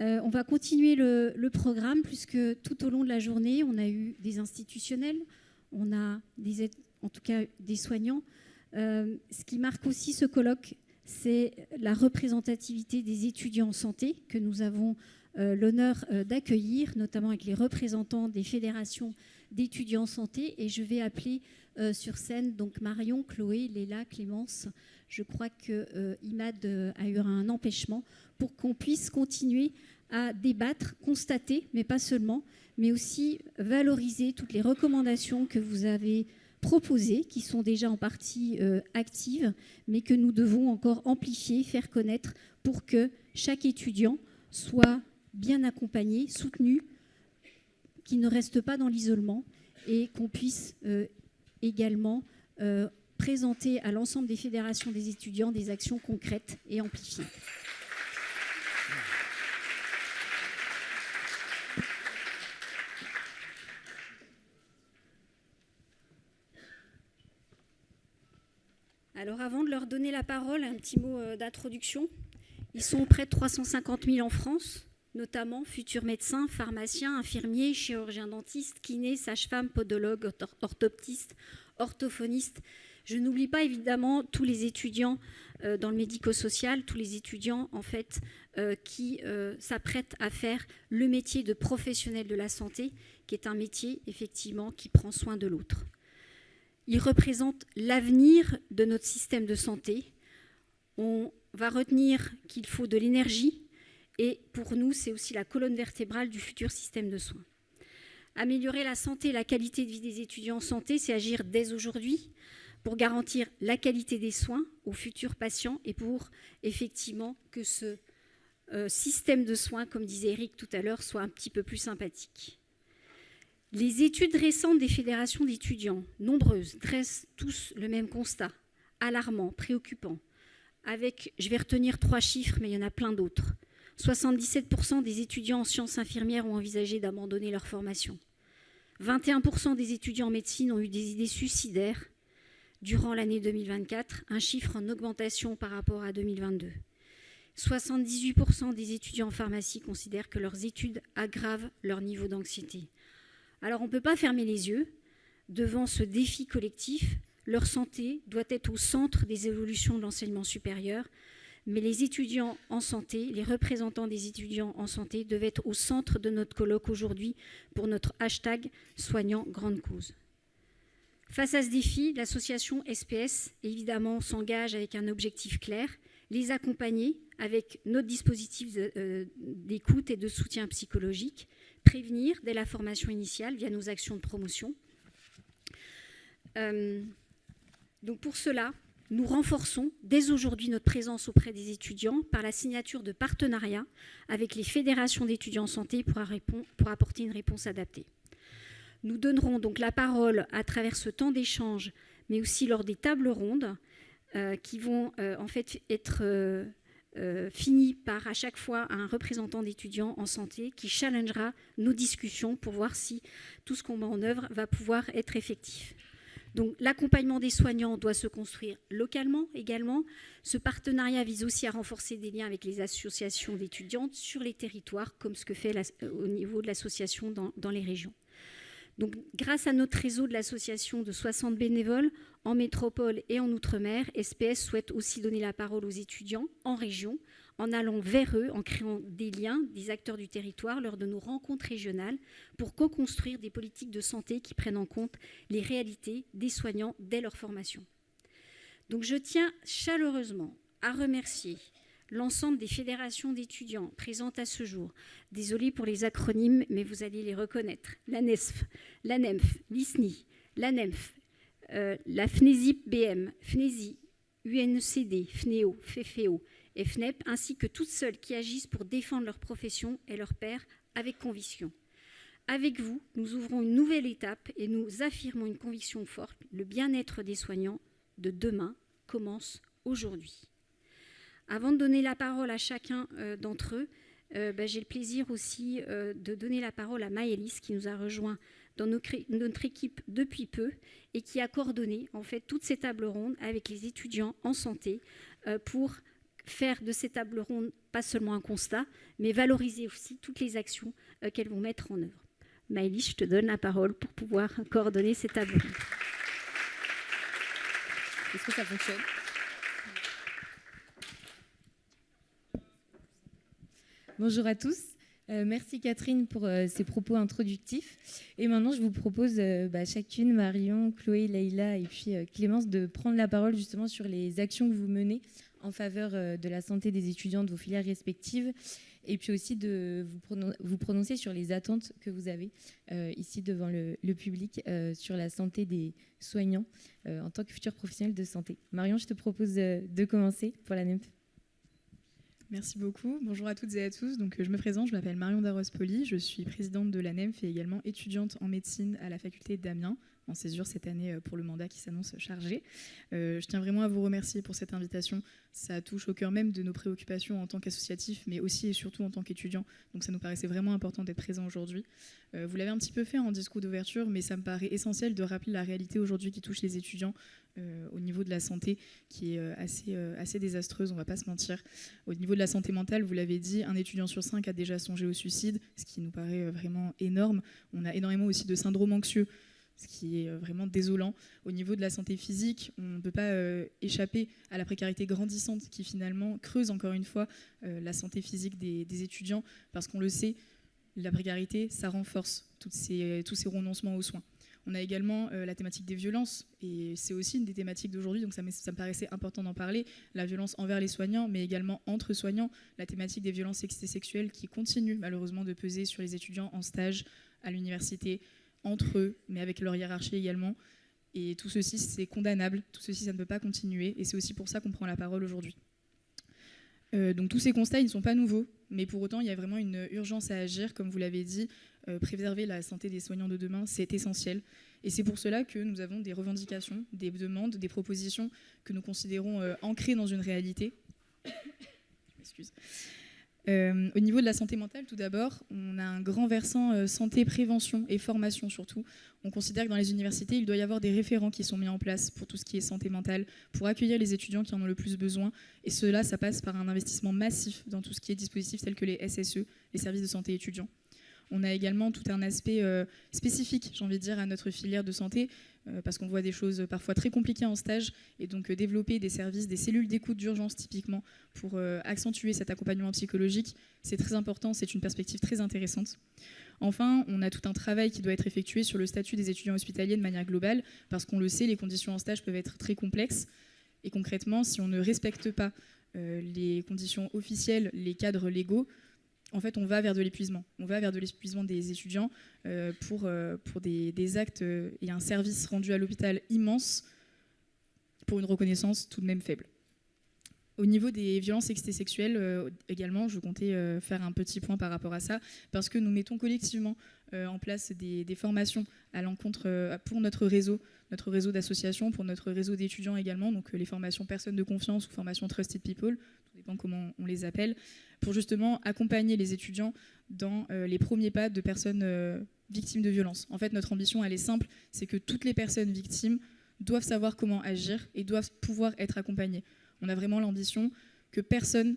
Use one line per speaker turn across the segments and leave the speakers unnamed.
On va continuer le programme puisque tout au long de la journée, on a eu des institutionnels, on a en tout cas des soignants. Ce qui marque aussi ce colloque, c'est la représentativité des étudiants en santé que nous avons l'honneur d'accueillir, notamment avec les représentants des fédérations d'étudiants en santé. Et je vais appeler sur scène donc Marion, Chloé, Léla, Clémence. Je crois que Imad a eu un empêchement pour qu'on puisse continuer à débattre, constater, mais pas seulement, mais aussi valoriser toutes les recommandations que vous avez proposées, qui sont déjà en partie actives, mais que nous devons encore amplifier, faire connaître pour que chaque étudiant soit bien accompagné, soutenu, qu'il ne reste pas dans l'isolement et qu'on puisse également présenter à l'ensemble des fédérations des étudiants des actions concrètes et amplifiées. Alors avant de leur donner la parole, un petit mot d'introduction. Ils sont près de 350 000 en France, notamment futurs médecins, pharmaciens, infirmiers, chirurgiens dentistes, kinés, sages-femmes, podologues, orthoptistes, orthophonistes. Je n'oublie pas évidemment tous les étudiants dans le médico-social, tous les étudiants en fait qui s'apprêtent à faire le métier de professionnel de la santé, qui est un métier effectivement qui prend soin de l'autre. Ils représentent l'avenir de notre système de santé. On va retenir qu'il faut de l'énergie et pour nous, c'est aussi la colonne vertébrale du futur système de soins. Améliorer la santé et la qualité de vie des étudiants en santé, c'est agir dès aujourd'hui pour garantir la qualité des soins aux futurs patients et pour effectivement que ce système de soins, comme disait Eric tout à l'heure, soit un petit peu plus sympathique. Les études récentes des fédérations d'étudiants, nombreuses, dressent tous le même constat, alarmant, préoccupant, avec, je vais retenir 3 chiffres, mais il y en a plein d'autres. 77% des étudiants en sciences infirmières ont envisagé d'abandonner leur formation. 21% des étudiants en médecine ont eu des idées suicidaires durant l'année 2024, un chiffre en augmentation par rapport à 2022. 78% des étudiants en pharmacie considèrent que leurs études aggravent leur niveau d'anxiété. Alors on ne peut pas fermer les yeux devant ce défi collectif. Leur santé doit être au centre des évolutions de l'enseignement supérieur, mais les étudiants en santé, les représentants des étudiants en santé devaient être au centre de notre colloque aujourd'hui pour notre hashtag soignant grande cause. Face à ce défi, l'association SPS, évidemment, s'engage avec un objectif clair, les accompagner avec notre dispositif d'écoute et de soutien psychologique, prévenir dès la formation initiale via nos actions de promotion. Donc pour cela, nous renforçons dès aujourd'hui notre présence auprès des étudiants par la signature de partenariats avec les fédérations d'étudiants en santé pour apporter une réponse adaptée. Nous donnerons donc la parole à travers ce temps d'échange, mais aussi lors des tables rondes qui vont en fait être finies par à chaque fois un représentant d'étudiants en santé qui challengera nos discussions pour voir si tout ce qu'on met en œuvre va pouvoir être effectif. Donc l'accompagnement des soignants doit se construire localement également. Ce partenariat vise aussi à renforcer des liens avec les associations d'étudiantes sur les territoires, comme ce que fait au niveau de l'association dans les régions. Donc grâce à notre réseau de l'association de 60 bénévoles en métropole et en outre-mer, SPS souhaite aussi donner la parole aux étudiants en région, en allant vers eux, en créant des liens, des acteurs du territoire lors de nos rencontres régionales pour co-construire des politiques de santé qui prennent en compte les réalités des soignants dès leur formation. Donc je tiens chaleureusement à remercier l'ensemble des fédérations d'étudiants présentes à ce jour. Désolée pour les acronymes, mais vous allez les reconnaître. L'ANESF, l'ANEMF, l'ISNI, l'ANEMF, la FNESIP-BM, FNESI, UNCD, FNEO, FEFEO, et FNEP, ainsi que toutes celles qui agissent pour défendre leur profession et leurs pairs avec conviction. Avec vous, nous ouvrons une nouvelle étape et nous affirmons une conviction forte. Le bien-être des soignants de demain commence aujourd'hui. Avant de donner la parole à chacun d'entre eux, j'ai le plaisir aussi de donner la parole à Maëlys qui nous a rejoint dans notre équipe depuis peu et qui a coordonné en fait toutes ces tables rondes avec les étudiants en santé pour faire de ces tables rondes pas seulement un constat, mais valoriser aussi toutes les actions qu'elles vont mettre en œuvre. Maëlys, je te donne la parole pour pouvoir coordonner ces tables rondes.
Est-ce que ça fonctionne ? Bonjour à tous. Merci Catherine pour ces propos introductifs. Et maintenant, je vous propose chacune, Marion, Chloé, Leïla et puis Clémence, de prendre la parole justement sur les actions que vous menez en faveur de la santé des étudiants de vos filières respectives, et puis aussi de vous prononcer sur les attentes que vous avez ici devant le public sur la santé des soignants en tant que futurs professionnels de santé. Marion, je te propose de commencer pour la NEMF.
Merci beaucoup. Bonjour à toutes et à tous. Donc, je me présente, je m'appelle Marion Darros-Poli, je suis présidente de la NEMF et également étudiante en médecine à la faculté d'Amiens, en césure cette année pour le mandat qui s'annonce chargé. Je tiens vraiment à vous remercier pour cette invitation. Ça touche au cœur même de nos préoccupations en tant qu'associatif, mais aussi et surtout en tant qu'étudiant. Donc ça nous paraissait vraiment important d'être présent aujourd'hui. Vous l'avez un petit peu fait en discours d'ouverture, mais ça me paraît essentiel de rappeler la réalité aujourd'hui qui touche les étudiants au niveau de la santé, qui est assez désastreuse, on ne va pas se mentir. Au niveau de la santé mentale, vous l'avez dit, un étudiant sur 5 a déjà songé au suicide, ce qui nous paraît vraiment énorme. On a énormément aussi de syndrome anxieux, ce qui est vraiment désolant. Au niveau de la santé physique, on ne peut pas échapper à la précarité grandissante qui finalement creuse encore une fois la santé physique des étudiants, parce qu'on le sait, la précarité, ça renforce tous ces renoncements aux soins. On a également la thématique des violences, et c'est aussi une des thématiques d'aujourd'hui, donc ça me paraissait important d'en parler, la violence envers les soignants, mais également entre soignants, la thématique des violences sexuelles qui continue malheureusement de peser sur les étudiants en stage à l'université, entre eux, mais avec leur hiérarchie également. Et tout ceci, c'est condamnable. Tout ceci, ça ne peut pas continuer. Et c'est aussi pour ça qu'on prend la parole aujourd'hui. Donc tous ces constats, ils ne sont pas nouveaux. Mais pour autant, il y a vraiment une urgence à agir. Comme vous l'avez dit, préserver la santé des soignants de demain, c'est essentiel. Et c'est pour cela que nous avons des revendications, des demandes, des propositions que nous considérons ancrées dans une réalité. Excuse. Au niveau de la santé mentale, tout d'abord, on a un grand versant santé, prévention et formation surtout. On considère que dans les universités, il doit y avoir des référents qui sont mis en place pour tout ce qui est santé mentale, pour accueillir les étudiants qui en ont le plus besoin. Et cela, ça passe par un investissement massif dans tout ce qui est dispositifs tels que les SSE, les services de santé étudiants. On a également tout un aspect spécifique, j'ai envie de dire, à notre filière de santé, parce qu'on voit des choses parfois très compliquées en stage, et donc développer des services, des cellules d'écoute d'urgence typiquement, pour accentuer cet accompagnement psychologique, c'est très important, c'est une perspective très intéressante. Enfin, on a tout un travail qui doit être effectué sur le statut des étudiants hospitaliers de manière globale, parce qu'on le sait, les conditions en stage peuvent être très complexes, et concrètement, si on ne respecte pas les conditions officielles, les cadres légaux, en fait, on va vers de l'épuisement. On va vers de l'épuisement des étudiants pour des actes et un service rendu à l'hôpital immense pour une reconnaissance tout de même faible. Au niveau des violences sexuelles, également, je comptais faire un petit point par rapport à ça, parce que nous mettons collectivement en place des formations à l'encontre pour notre réseau d'associations, pour notre réseau d'étudiants également, donc les formations personnes de confiance ou formations Trusted People, tout dépend comment on les appelle, pour justement accompagner les étudiants dans les premiers pas de personnes victimes de violences. En fait, notre ambition, elle est simple, c'est que toutes les personnes victimes doivent savoir comment agir et doivent pouvoir être accompagnées. On a vraiment l'ambition que personne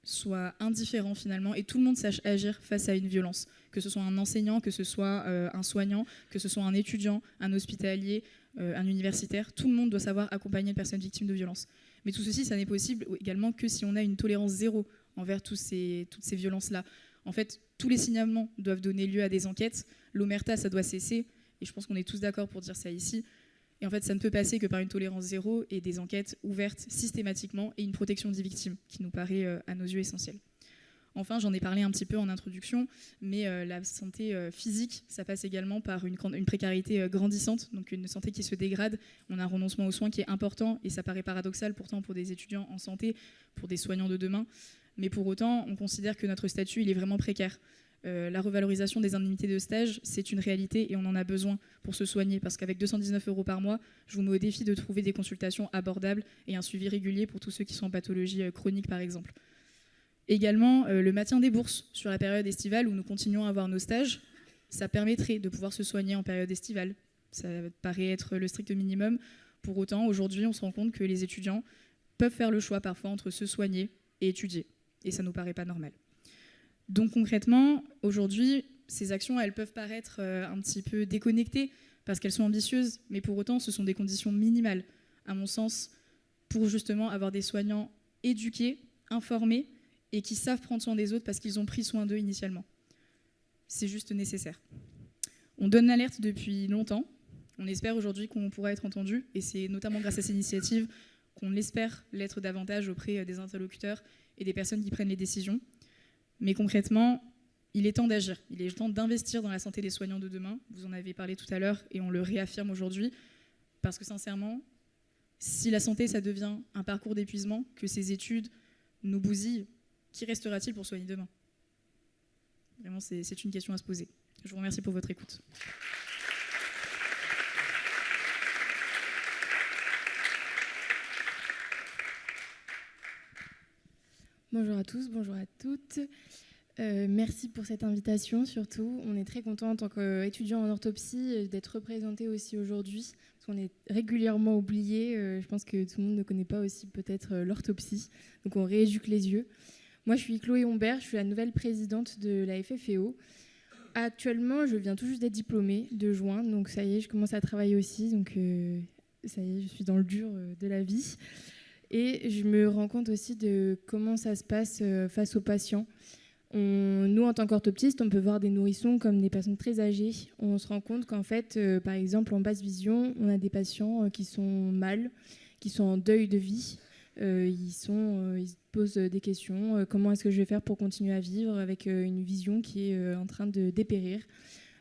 soit indifférent finalement et tout le monde sache agir face à une violence, que ce soit un enseignant, que ce soit un soignant, que ce soit un étudiant, un hospitalier, un universitaire, tout le monde doit savoir accompagner une personne victime de violence. Mais tout ceci, ça n'est possible également que si on a une tolérance zéro envers toutes ces violences-là. En fait, tous les signalements doivent donner lieu à des enquêtes, l'omerta, ça doit cesser, et je pense qu'on est tous d'accord pour dire ça ici. Et en fait, ça ne peut passer que par une tolérance zéro et des enquêtes ouvertes systématiquement et une protection des victimes qui nous paraît à nos yeux essentielle. Enfin, j'en ai parlé un petit peu en introduction, mais la santé physique, ça passe également par une précarité grandissante, donc une santé qui se dégrade. On a un renoncement aux soins qui est important et ça paraît paradoxal pourtant pour des étudiants en santé, pour des soignants de demain. Mais pour autant, on considère que notre statut, il est vraiment précaire. La revalorisation des indemnités de stage, c'est une réalité et on en a besoin pour se soigner parce qu'avec 219 € par mois, je vous mets au défi de trouver des consultations abordables et un suivi régulier pour tous ceux qui sont en pathologie chronique par exemple. Également, le maintien des bourses sur la période estivale où nous continuons à avoir nos stages, ça permettrait de pouvoir se soigner en période estivale. Ça paraît être le strict minimum. Pour autant, aujourd'hui, on se rend compte que les étudiants peuvent faire le choix parfois entre se soigner et étudier. Et ça ne nous paraît pas normal. Donc concrètement, aujourd'hui, ces actions, elles peuvent paraître un petit peu déconnectées parce qu'elles sont ambitieuses, mais pour autant, ce sont des conditions minimales, à mon sens, pour justement avoir des soignants éduqués, informés et qui savent prendre soin des autres parce qu'ils ont pris soin d'eux initialement. C'est juste nécessaire. On donne l'alerte depuis longtemps. On espère aujourd'hui qu'on pourra être entendu et c'est notamment grâce à ces initiatives qu'on espère l'être davantage auprès des interlocuteurs et des personnes qui prennent les décisions. Mais concrètement, il est temps d'agir. Il est temps d'investir dans la santé des soignants de demain. Vous en avez parlé tout à l'heure et on le réaffirme aujourd'hui parce que sincèrement, si la santé, ça devient un parcours d'épuisement, que ces études nous bousillent, qui restera-t-il pour soigner demain ? Vraiment, c'est une question à se poser. Je vous remercie pour votre écoute.
Bonjour à tous, bonjour à toutes. Merci pour cette invitation surtout. On est très content en tant qu'étudiant en orthopsie d'être représenté aussi aujourd'hui parce qu'on est régulièrement oublié. Je pense que tout le monde ne connaît pas aussi peut-être l'orthopsie. Donc on rééduque les yeux. Moi je suis Chloé Humbert, je suis la nouvelle présidente de la FFEO. Actuellement je viens tout juste d'être diplômée de juin, donc ça y est je commence à travailler aussi. Donc ça y est je suis dans le dur de la vie. Et je me rends compte aussi de comment ça se passe face aux patients. Nous, en tant qu'orthoptistes, on peut voir des nourrissons comme des personnes très âgées. On se rend compte qu'en fait, par exemple, en basse vision, on a des patients qui sont mal, qui sont en deuil de vie. Ils se posent des questions. Comment est-ce que je vais faire pour continuer à vivre avec une vision qui est en train de dépérir ?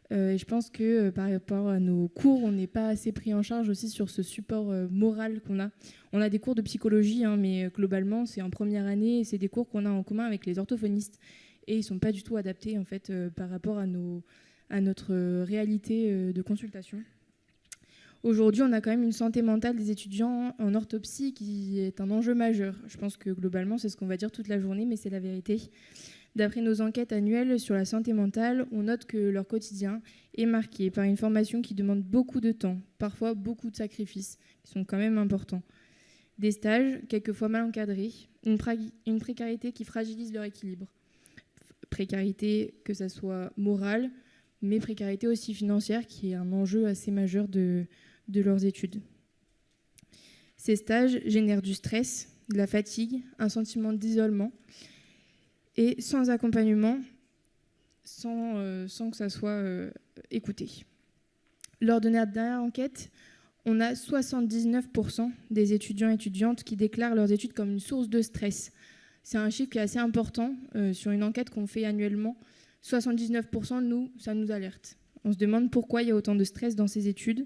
Et je pense que par rapport à nos cours, on n'est pas assez pris en charge aussi sur ce support moral qu'on a. On a des cours de psychologie, mais globalement, c'est en première année et c'est des cours qu'on a en commun avec les orthophonistes. Et ils ne sont pas du tout adaptés en fait, par rapport à notre réalité de consultation. Aujourd'hui, on a quand même une santé mentale des étudiants en orthopsie qui est un enjeu majeur. Je pense que globalement, c'est ce qu'on va dire toute la journée, mais c'est la vérité. D'après nos enquêtes annuelles sur la santé mentale, on note que leur quotidien est marqué par une formation qui demande beaucoup de temps, parfois beaucoup de sacrifices, qui sont quand même importants. Des stages, quelquefois mal encadrés, une précarité qui fragilise leur équilibre. Précarité, que ça soit morale, mais précarité aussi financière, qui est un enjeu assez majeur de leurs études. Ces stages génèrent du stress, de la fatigue, un sentiment d'isolement, et sans accompagnement, sans que ça soit écouté. Lors de notre dernière enquête, on a 79% des étudiants et étudiantes qui déclarent leurs études comme une source de stress. C'est un chiffre qui est assez important sur une enquête qu'on fait annuellement. 79%, ça nous alerte. On se demande pourquoi il y a autant de stress dans ces études.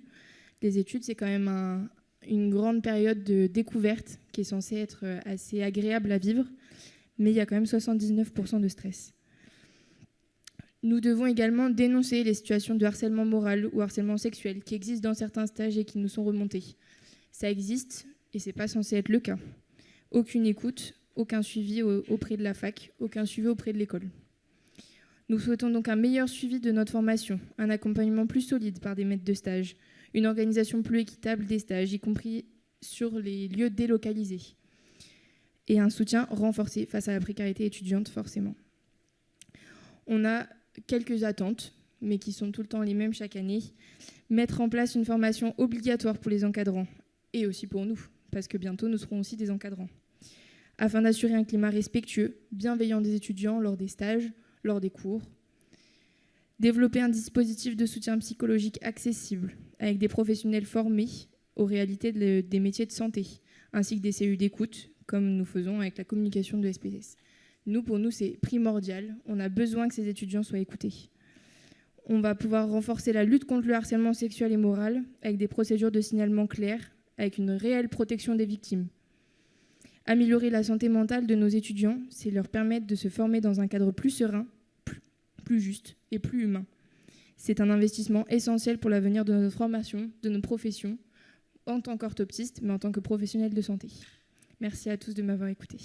Les études, c'est quand même une grande période de découverte qui est censée être assez agréable à vivre, mais il y a quand même 79% de stress. Nous devons également dénoncer les situations de harcèlement moral ou harcèlement sexuel qui existent dans certains stages et qui nous sont remontés. Ça existe et ce n'est pas censé être le cas. Aucune écoute, aucun suivi auprès de la fac, aucun suivi auprès de l'école. Nous souhaitons donc un meilleur suivi de notre formation, un accompagnement plus solide par des maîtres de stage, une organisation plus équitable des stages, y compris sur les lieux délocalisés, et un soutien renforcé face à la précarité étudiante, forcément. On a quelques attentes, mais qui sont tout le temps les mêmes chaque année. Mettre en place une formation obligatoire pour les encadrants, et aussi pour nous, parce que bientôt nous serons aussi des encadrants, afin d'assurer un climat respectueux, bienveillant des étudiants lors des stages, lors des cours. Développer un dispositif de soutien psychologique accessible, avec des professionnels formés aux réalités des métiers de santé, ainsi que des cellules d'écoute, comme nous faisons avec la communication de SPSS. Pour nous, c'est primordial. On a besoin que ces étudiants soient écoutés. On va pouvoir renforcer la lutte contre le harcèlement sexuel et moral, avec des procédures de signalement claires, avec une réelle protection des victimes. Améliorer la santé mentale de nos étudiants, c'est leur permettre de se former dans un cadre plus serein, plus juste et plus humain. C'est un investissement essentiel pour l'avenir de notre formation, de notre profession, en tant qu'orthoptiste, mais en tant que professionnel de santé. Merci à tous de m'avoir écouté.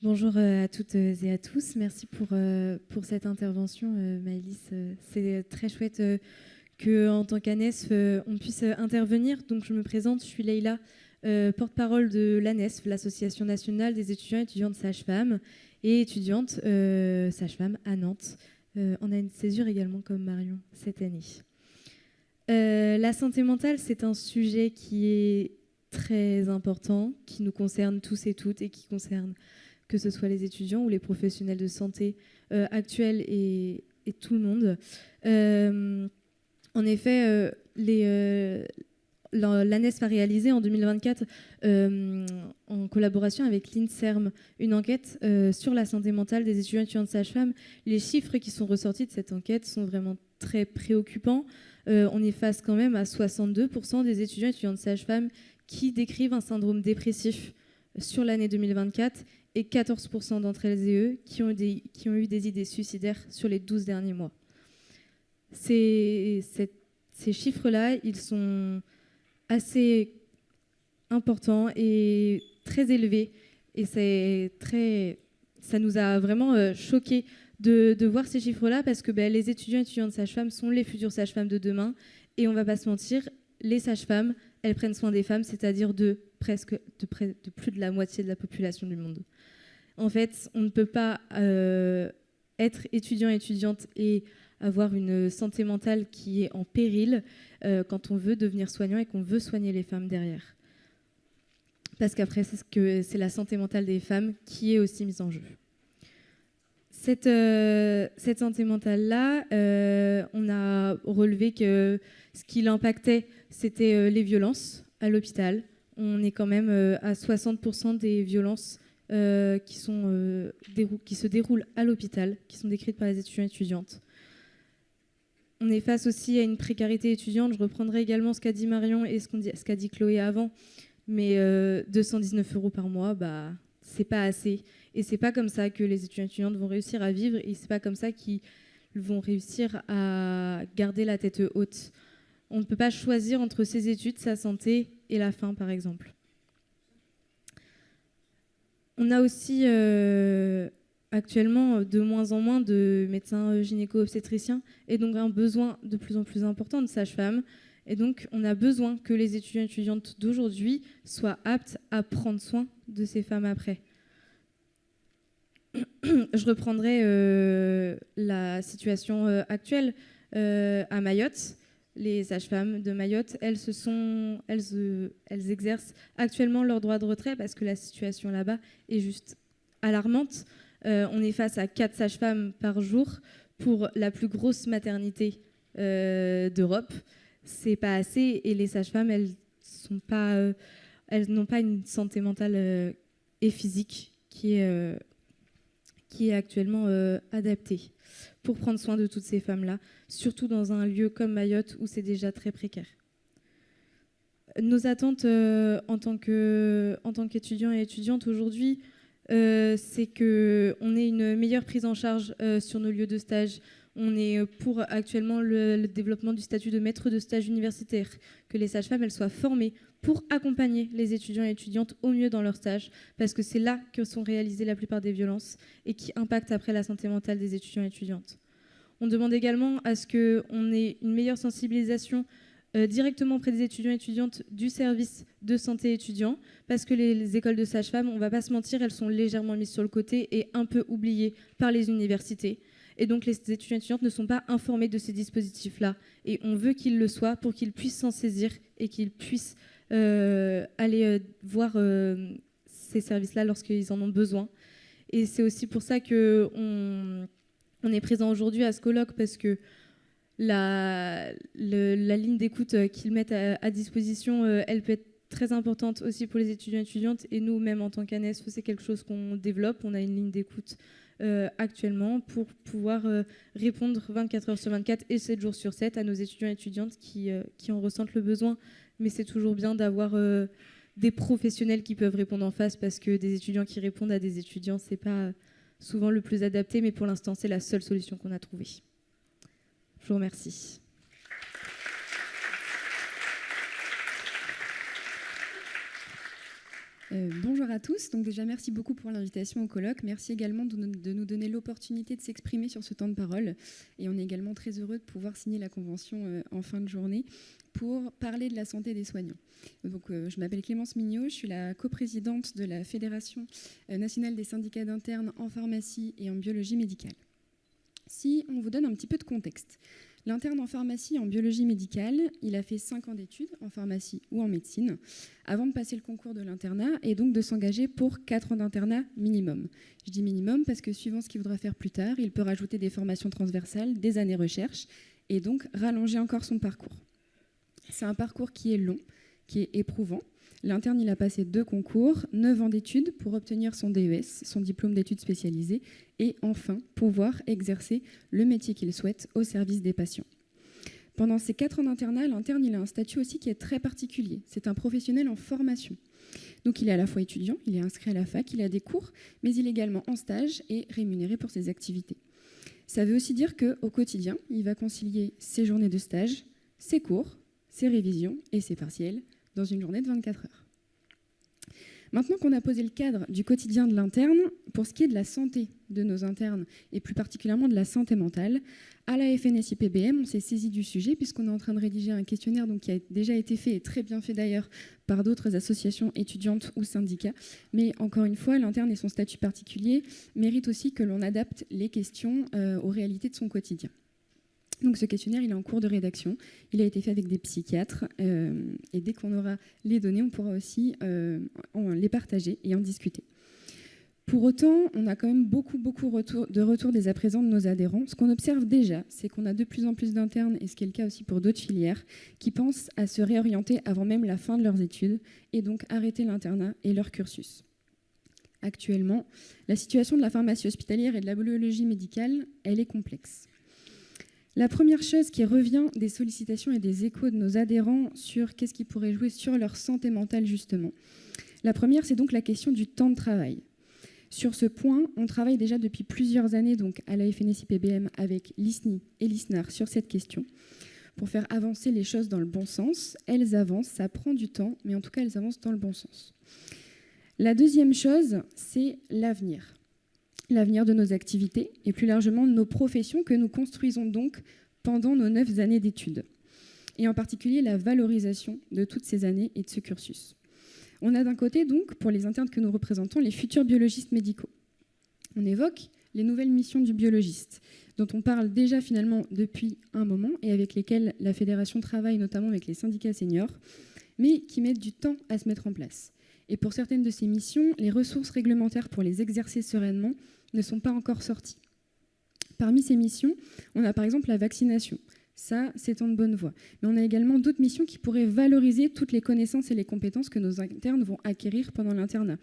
Bonjour à toutes et à tous. Merci pour cette intervention, Maëlys. C'est très chouette qu'en tant qu'ANESF, on puisse intervenir. Donc je me présente, je suis Leïla, porte-parole de l'ANESF, l'Association nationale des étudiants et étudiantes sages-femmes et étudiantes sages-femmes à Nantes. On a une césure également comme Marion cette année. La santé mentale, c'est un sujet qui est très important, qui nous concerne tous et toutes et qui concerne que ce soit les étudiants ou les professionnels de santé actuels et tout le monde. En effet, l'ANESF a réalisé en 2024, en collaboration avec l'INSERM, une enquête sur la santé mentale des étudiants et étudiantes sages-femmes. Les chiffres qui sont ressortis de cette enquête sont vraiment très préoccupants. On est face quand même à 62% des étudiants et étudiantes sages-femmes qui décrivent un syndrome dépressif sur l'année 2024 et 14% d'entre elles et eux qui ont eu des idées suicidaires sur les 12 derniers mois. Ces chiffres-là, ils sont assez importants et très élevés. Et ça nous a vraiment choqués de voir ces chiffres-là parce que les étudiants et étudiantes sages-femmes sont les futures sages-femmes de demain. Et on ne va pas se mentir, les sages-femmes, elles prennent soin des femmes, c'est-à-dire de plus de la moitié de la population du monde. En fait, on ne peut pas être étudiant et étudiante et avoir une santé mentale qui est en péril quand on veut devenir soignant et qu'on veut soigner les femmes derrière. Parce qu'après, c'est la santé mentale des femmes qui est aussi mise en jeu. Cette santé mentale-là, on a relevé que ce qui l'impactait, c'était les violences à l'hôpital. On est quand même à 60% des violences qui se déroulent à l'hôpital, qui sont décrites par les étudiants et étudiantes. On est face aussi à une précarité étudiante. Je reprendrai également ce qu'a dit Marion et ce qu'a dit Chloé avant. Mais 219 € par mois, c'est pas assez. Et c'est pas comme ça que les étudiants et étudiantes vont réussir à vivre. Et c'est pas comme ça qu'ils vont réussir à garder la tête haute. On ne peut pas choisir entre ses études, sa santé et la faim, par exemple. On a aussi actuellement de moins en moins de médecins gynéco-obstétriciens et donc un besoin de plus en plus important de sages-femmes. Et donc, on a besoin que les étudiants et étudiantes d'aujourd'hui soient aptes à prendre soin de ces femmes après. Je reprendrai la situation actuelle à Mayotte. Les sages-femmes de Mayotte, elles exercent actuellement leur droit de retrait parce que la situation là-bas est juste alarmante. On est face à 4 sages-femmes par jour pour la plus grosse maternité d'Europe. C'est pas assez et les sages-femmes, elles n'ont pas une santé mentale et physique qui est actuellement adaptée pour prendre soin de toutes ces femmes-là, surtout dans un lieu comme Mayotte où c'est déjà très précaire. Nos attentes en tant qu'étudiants et étudiantes aujourd'hui, c'est qu'on ait une meilleure prise en charge sur nos lieux de stage. On est pour actuellement le développement du statut de maître de stage universitaire, que les sages-femmes elles soient formées pour accompagner les étudiants et étudiantes au mieux dans leur stage, parce que c'est là que sont réalisées la plupart des violences et qui impactent après la santé mentale des étudiants et étudiantes. On demande également à ce qu'on ait une meilleure sensibilisation directement auprès des étudiants et étudiantes du service de santé étudiant, parce que les écoles de sages-femmes, on ne va pas se mentir, elles sont légèrement mises sur le côté et un peu oubliées par les universités. Et donc les étudiants et étudiantes ne sont pas informés de ces dispositifs-là. Et on veut qu'ils le soient pour qu'ils puissent s'en saisir et qu'ils puissent aller voir ces services-là lorsqu'ils en ont besoin. Et c'est aussi pour ça qu'on est présent aujourd'hui à ce colloque, parce que la ligne d'écoute qu'ils mettent à disposition, elle peut être très importante aussi pour les étudiants et étudiantes. Et nous, même en tant qu'ANESF, c'est quelque chose qu'on développe. On a une ligne d'écoute actuellement pour pouvoir répondre 24 heures sur 24 et 7 jours sur 7 à nos étudiants et étudiantes qui en ressentent le besoin. Mais c'est toujours bien d'avoir des professionnels qui peuvent répondre en face, parce que des étudiants qui répondent à des étudiants, c'est pas souvent le plus adapté, mais pour l'instant, c'est la seule solution qu'on a trouvée. Je vous remercie.
Bonjour à tous. Donc déjà, merci beaucoup pour l'invitation au colloque. Merci également de nous donner l'opportunité de s'exprimer sur ce temps de parole. Et on est également très heureux de pouvoir signer la convention en fin de journée pour parler de la santé des soignants. Donc, je m'appelle Clémence Mignot, je suis la coprésidente de la Fédération nationale des syndicats d'internes en pharmacie et en biologie médicale. Si on vous donne un petit peu de contexte, l'interne en pharmacie et en biologie médicale, il a fait 5 ans d'études en pharmacie ou en médecine avant de passer le concours de l'internat et donc de s'engager pour 4 ans d'internat minimum. Je dis minimum parce que suivant ce qu'il voudra faire plus tard, il peut rajouter des formations transversales, des années recherche et donc rallonger encore son parcours. C'est un parcours qui est long, qui est éprouvant. L'interne, il a passé 2 concours, 9 ans d'études pour obtenir son DES, son diplôme d'études spécialisées, et enfin pouvoir exercer le métier qu'il souhaite au service des patients. Pendant ces 4 ans d'internat, l'interne, il a un statut aussi qui est très particulier. C'est un professionnel en formation. Donc il est à la fois étudiant, il est inscrit à la fac, il a des cours, mais il est également en stage et rémunéré pour ses activités. Ça veut aussi dire qu'au quotidien, il va concilier ses journées de stage, ses cours, ses révisions et ses partiels dans une journée de 24 heures. Maintenant qu'on a posé le cadre du quotidien de l'interne, pour ce qui est de la santé de nos internes, et plus particulièrement de la santé mentale, à la FNSIPBM, on s'est saisi du sujet puisqu'on est en train de rédiger un questionnaire donc, qui a déjà été fait, et très bien fait d'ailleurs, par d'autres associations étudiantes ou syndicats. Mais encore une fois, l'interne et son statut particulier méritent aussi que l'on adapte les questions aux réalités de son quotidien. Donc ce questionnaire, il est en cours de rédaction. Il a été fait avec des psychiatres et dès qu'on aura les données, on pourra aussi les partager et en discuter. Pour autant, on a quand même beaucoup de retours dès à présent de nos adhérents. Ce qu'on observe déjà, c'est qu'on a de plus en plus d'internes, et ce qui est le cas aussi pour d'autres filières, qui pensent à se réorienter avant même la fin de leurs études et donc arrêter l'internat et leur cursus. Actuellement, la situation de la pharmacie hospitalière et de la biologie médicale, elle est complexe. La première chose qui revient des sollicitations et des échos de nos adhérents sur qu'est-ce qui pourrait jouer sur leur santé mentale, justement. La première, c'est donc la question du temps de travail. Sur ce point, on travaille déjà depuis plusieurs années donc à la FNSIPBM avec l'ISNI et l'ISNAR sur cette question pour faire avancer les choses dans le bon sens. Elles avancent, ça prend du temps, mais en tout cas, elles avancent dans le bon sens. La deuxième chose, c'est l'avenir. L'avenir de nos activités et plus largement de nos professions que nous construisons donc pendant nos 9 années d'études. Et en particulier la valorisation de toutes ces années et de ce cursus. On a d'un côté donc, pour les internes que nous représentons, les futurs biologistes médicaux. On évoque les nouvelles missions du biologiste, dont on parle déjà finalement depuis un moment et avec lesquelles la fédération travaille notamment avec les syndicats seniors, mais qui mettent du temps à se mettre en place. Et pour certaines de ces missions, les ressources réglementaires pour les exercer sereinement ne sont pas encore sorties. Parmi ces missions, on a par exemple la vaccination. Ça, c'est en bonne voie. Mais on a également d'autres missions qui pourraient valoriser toutes les connaissances et les compétences que nos internes vont acquérir pendant l'internat.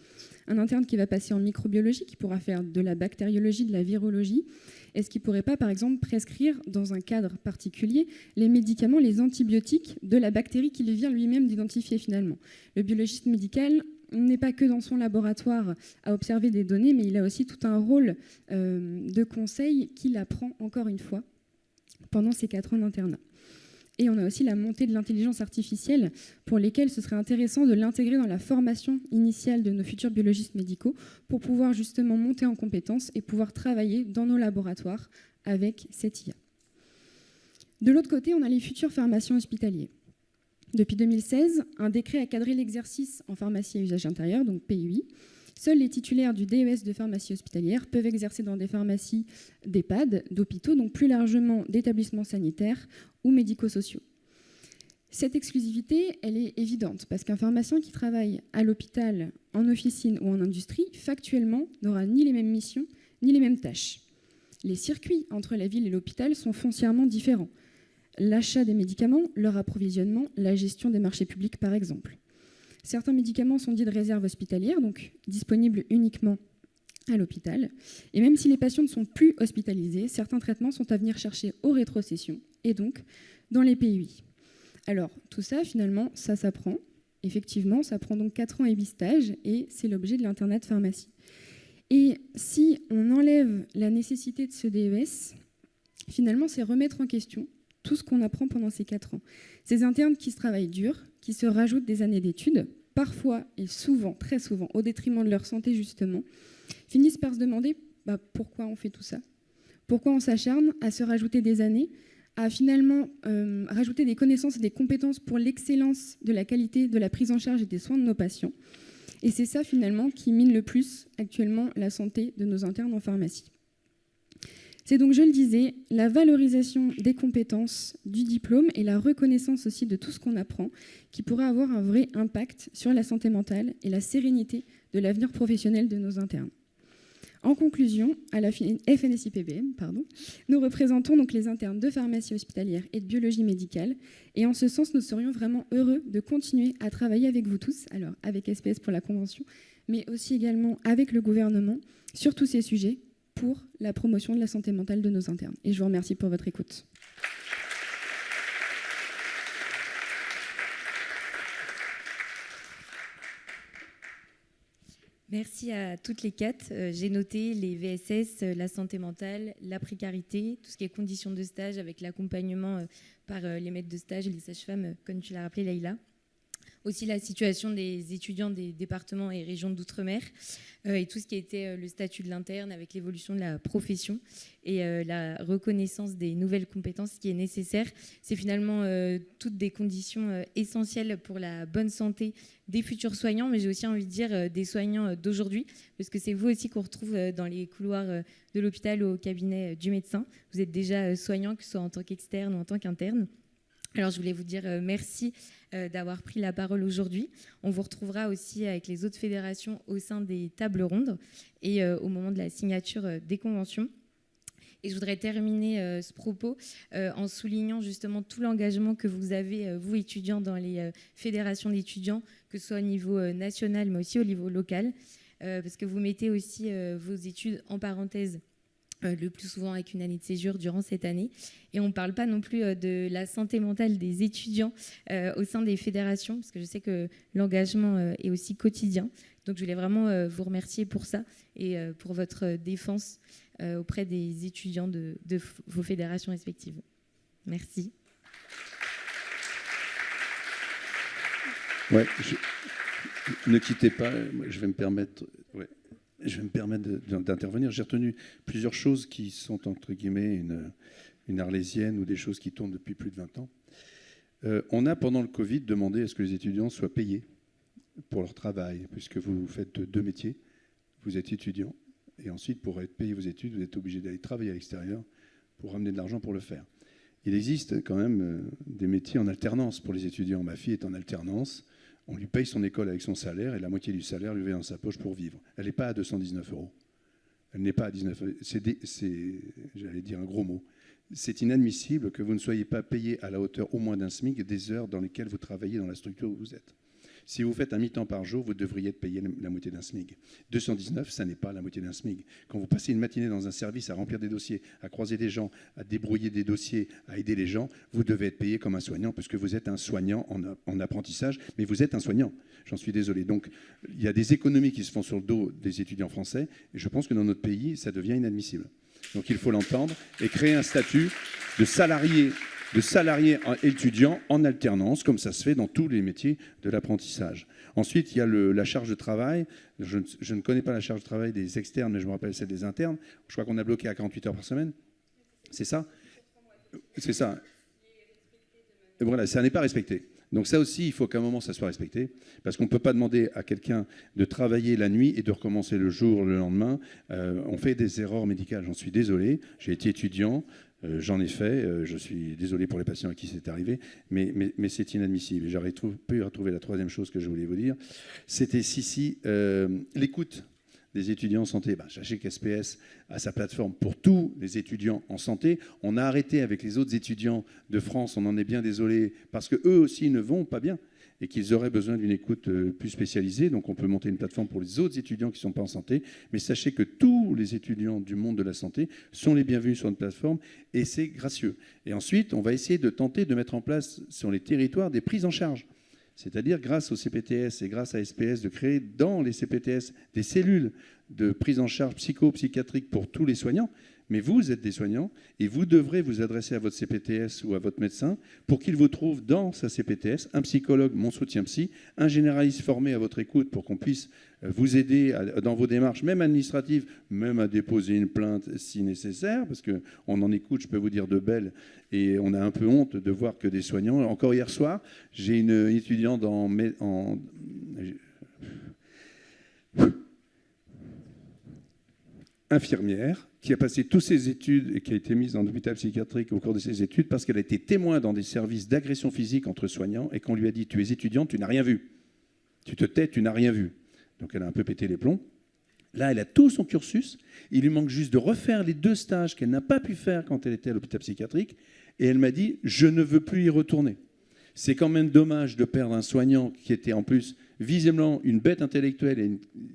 Un interne qui va passer en microbiologie, qui pourra faire de la bactériologie, de la virologie. Est-ce qu'il ne pourrait pas, par exemple, prescrire, dans un cadre particulier, les médicaments, les antibiotiques de la bactérie qu'il vient lui-même d'identifier finalement? Le biologiste médical n'est pas que dans son laboratoire à observer des données, mais il a aussi tout un rôle de conseil qu'il apprend, encore une fois, pendant ces 4 ans d'internat. Et on a aussi la montée de l'intelligence artificielle pour lesquelles ce serait intéressant de l'intégrer dans la formation initiale de nos futurs biologistes médicaux pour pouvoir justement monter en compétences et pouvoir travailler dans nos laboratoires avec cette IA. De l'autre côté, on a les futurs pharmaciens hospitaliers. Depuis 2016, un décret a cadré l'exercice en pharmacie à usage intérieur, donc PUI. Seuls les titulaires du DES de pharmacie hospitalière peuvent exercer dans des pharmacies d'EHPAD, d'hôpitaux, donc plus largement d'établissements sanitaires ou médico-sociaux. Cette exclusivité, elle est évidente, parce qu'un pharmacien qui travaille à l'hôpital, en officine ou en industrie, factuellement, n'aura ni les mêmes missions, ni les mêmes tâches. Les circuits entre la ville et l'hôpital sont foncièrement différents. L'achat des médicaments, leur approvisionnement, la gestion des marchés publics, par exemple. Certains médicaments sont dits de réserve hospitalière, donc disponibles uniquement à l'hôpital. Et même si les patients ne sont plus hospitalisés, certains traitements sont à venir chercher aux rétrocessions, et donc dans les PUI. Alors, tout ça, finalement, ça s'apprend. Effectivement, ça prend donc 4 ans et 8 stages, et c'est l'objet de l'internat de pharmacie. Et si on enlève la nécessité de ce DES, finalement, c'est remettre en question tout ce qu'on apprend pendant ces 4 ans. Ces internes qui se travaillent dur, qui se rajoutent des années d'études, parfois et souvent, très souvent, au détriment de leur santé justement, finissent par se demander pourquoi on fait tout ça, pourquoi on s'acharne à se rajouter des années, à finalement rajouter des connaissances et des compétences pour l'excellence de la qualité de la prise en charge et des soins de nos patients. Et c'est ça finalement qui mine le plus actuellement la santé de nos internes en pharmacie. C'est donc, je le disais, la valorisation des compétences, du diplôme et la reconnaissance aussi de tout ce qu'on apprend qui pourrait avoir un vrai impact sur la santé mentale et la sérénité de l'avenir professionnel de nos internes. En conclusion, à la FNSIPBM, nous représentons donc les internes de pharmacie hospitalière et de biologie médicale. Et en ce sens, nous serions vraiment heureux de continuer à travailler avec vous tous, alors avec SPS pour la Convention, mais aussi également avec le gouvernement sur tous ces sujets pour la promotion de la santé mentale de nos internes. Et je vous remercie pour votre écoute.
Merci à toutes les quatre. J'ai noté les VSS, la santé mentale, la précarité, tout ce qui est conditions de stage avec l'accompagnement par les maîtres de stage et les sages-femmes, comme tu l'as rappelé, Leïla. Aussi la situation des étudiants des départements et régions d'outre-mer et tout ce qui était le statut de l'interne avec l'évolution de la profession et la reconnaissance des nouvelles compétences qui est nécessaire. C'est finalement toutes des conditions essentielles pour la bonne santé des futurs soignants, mais j'ai aussi envie de dire des soignants d'aujourd'hui, parce que c'est vous aussi qu'on retrouve dans les couloirs de l'hôpital ou au cabinet du médecin. Vous êtes déjà soignant, que ce soit en tant qu'externe ou en tant qu'interne. Alors, je voulais vous dire merci d'avoir pris la parole aujourd'hui. On vous retrouvera aussi avec les autres fédérations au sein des tables rondes et au moment de la signature des conventions. Et je voudrais terminer ce propos en soulignant justement tout l'engagement que vous avez, vous étudiants, dans les fédérations d'étudiants, que ce soit au niveau national, mais aussi au niveau local, parce que vous mettez aussi vos études en parenthèse, le plus souvent avec une année de césure durant cette année. Et on ne parle pas non plus de la santé mentale des étudiants au sein des fédérations, parce que je sais que l'engagement est aussi quotidien. Donc je voulais vraiment vous remercier pour ça et pour votre défense auprès des étudiants de vos fédérations respectives. Merci.
Ouais, ne quittez pas, je vais me permettre... Ouais. Je vais me permettre d'intervenir. J'ai retenu plusieurs choses qui sont, entre guillemets, une arlésienne ou des choses qui tournent depuis plus de 20 ans. On a, pendant le Covid, demandé à ce que les étudiants soient payés pour leur travail, puisque vous faites 2 métiers. Vous êtes étudiant, et ensuite, pour être payé vos études, vous êtes obligé d'aller travailler à l'extérieur pour ramener de l'argent pour le faire. Il existe quand même des métiers en alternance pour les étudiants. Ma fille est en alternance. On lui paye son école avec son salaire et la moitié du salaire lui va dans sa poche pour vivre. Elle n'est pas à 219 €. Elle n'est pas à 19 €. J'allais dire un gros mot. C'est inadmissible que vous ne soyez pas payé à la hauteur au moins d'un SMIC des heures dans lesquelles vous travaillez dans la structure où vous êtes. Si vous faites un mi-temps par jour, vous devriez être payé la moitié d'un SMIC. 219, ça n'est pas la moitié d'un SMIC. Quand vous passez une matinée dans un service à remplir des dossiers, à croiser des gens, à débrouiller des dossiers, à aider les gens, vous devez être payé comme un soignant, puisque vous êtes un soignant en apprentissage, mais vous êtes un soignant. J'en suis désolé. Donc, il y a des économies qui se font sur le dos des étudiants français, et je pense que dans notre pays, ça devient inadmissible. Donc, il faut l'entendre et créer un statut de salarié étudiant en alternance, comme ça se fait dans tous les métiers de l'apprentissage. Ensuite, il y a la charge de travail. Je ne connais pas la charge de travail des externes, mais je me rappelle celle des internes. Je crois qu'on a bloqué à 48 heures par semaine. C'est ça ? C'est ça. Et voilà, ça n'est pas respecté. Donc ça aussi, il faut qu'à un moment, ça soit respecté, parce qu'on ne peut pas demander à quelqu'un de travailler la nuit et de recommencer le jour, le lendemain. On fait des erreurs médicales, j'en suis désolé. J'ai été étudiant, j'en ai fait, je suis désolé pour les patients à qui c'est arrivé, mais c'est inadmissible. J'aurais pu retrouver la troisième chose que je voulais vous dire. C'était l'écoute des étudiants en santé. Sachez qu'SPS a sa plateforme pour tous les étudiants en santé. On a arrêté avec les autres étudiants de France, on en est bien désolé, parce qu'eux aussi ne vont pas bien et qu'ils auraient besoin d'une écoute plus spécialisée. Donc on peut monter une plateforme pour les autres étudiants qui ne sont pas en santé. Mais sachez que tous les étudiants du monde de la santé sont les bienvenus sur notre plateforme et c'est gracieux. Et ensuite, on va essayer de tenter de mettre en place sur les territoires des prises en charge. C'est-à-dire, grâce au CPTS et grâce à SPS, de créer dans les CPTS des cellules de prise en charge psychiatrique pour tous les soignants, Mais vous êtes des soignants et vous devrez vous adresser à votre CPTS ou à votre médecin pour qu'il vous trouve dans sa CPTS un psychologue, mon soutien psy, un généraliste formé à votre écoute pour qu'on puisse vous aider dans vos démarches, même administratives, même à déposer une plainte si nécessaire, parce qu'on en écoute, je peux vous dire, de belles, et on a un peu honte de voir que des soignants. Encore hier soir, j'ai une étudiante infirmière qui a passé toutes ses études et qui a été mise en hôpital psychiatrique au cours de ses études parce qu'elle a été témoin dans des services d'agression physique entre soignants et qu'on lui a dit « tu es étudiante, tu n'as rien vu. Tu te tais, tu n'as rien vu ». Donc elle a un peu pété les plombs. Là, elle a tout son cursus. Il lui manque juste de refaire les 2 stages qu'elle n'a pas pu faire quand elle était à l'hôpital psychiatrique. Et elle m'a dit « je ne veux plus y retourner ». C'est quand même dommage de perdre un soignant qui était en plus visiblement une bête intellectuelle et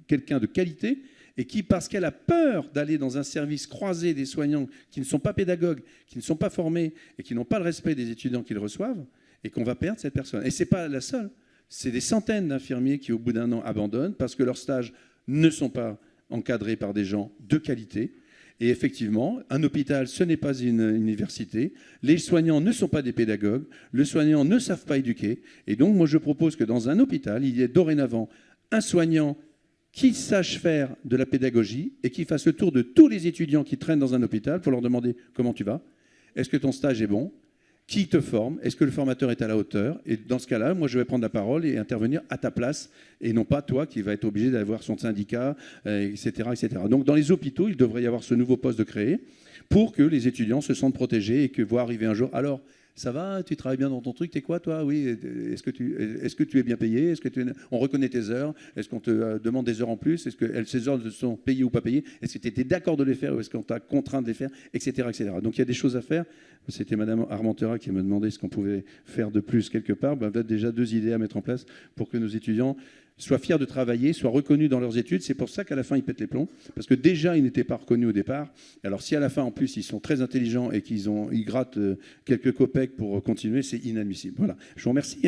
quelqu'un de qualité, et qui, parce qu'elle a peur d'aller dans un service croisé des soignants qui ne sont pas pédagogues, qui ne sont pas formés et qui n'ont pas le respect des étudiants qu'ils reçoivent, et qu'on va perdre cette personne. Et ce n'est pas la seule. C'est des centaines d'infirmiers qui, au bout d'un an, abandonnent parce que leurs stages ne sont pas encadrés par des gens de qualité. Et effectivement, un hôpital, ce n'est pas une université. Les soignants ne sont pas des pédagogues. Les soignants ne savent pas éduquer. Et donc, moi, je propose que dans un hôpital, il y ait dorénavant un soignant qui sache faire de la pédagogie et qui fasse le tour de tous les étudiants qui traînent dans un hôpital pour leur demander comment tu vas, est-ce que ton stage est bon, qui te forme, est-ce que le formateur est à la hauteur. Et dans ce cas-là, moi, je vais prendre la parole et intervenir à ta place et non pas toi qui vas être obligé d'avoir son syndicat, etc., etc. Donc, dans les hôpitaux, il devrait y avoir ce nouveau poste de créé pour que les étudiants se sentent protégés et que voient arriver un jour, alors, ça va, tu travailles bien dans ton truc, t'es quoi toi? Oui, est-ce que tu es bien payé? On reconnaît tes heures? Est-ce qu'on te demande des heures en plus? Est-ce que ces heures sont payées ou pas payées? Est-ce que tu étais d'accord de les faire ou est-ce qu'on t'a contraint de les faire? Etc., etc. Donc il y a des choses à faire. C'était Madame Armentera qui me demandait ce qu'on pouvait faire de plus quelque part. Ben, déjà 2 idées à mettre en place pour que nos étudiants soient fiers de travailler, soient reconnus dans leurs études. C'est pour ça qu'à la fin, ils pètent les plombs. Parce que déjà, ils n'étaient pas reconnus au départ. Alors si à la fin, en plus, ils sont très intelligents et qu'ils grattent quelques copecs pour continuer, c'est inadmissible. Voilà. Je vous remercie.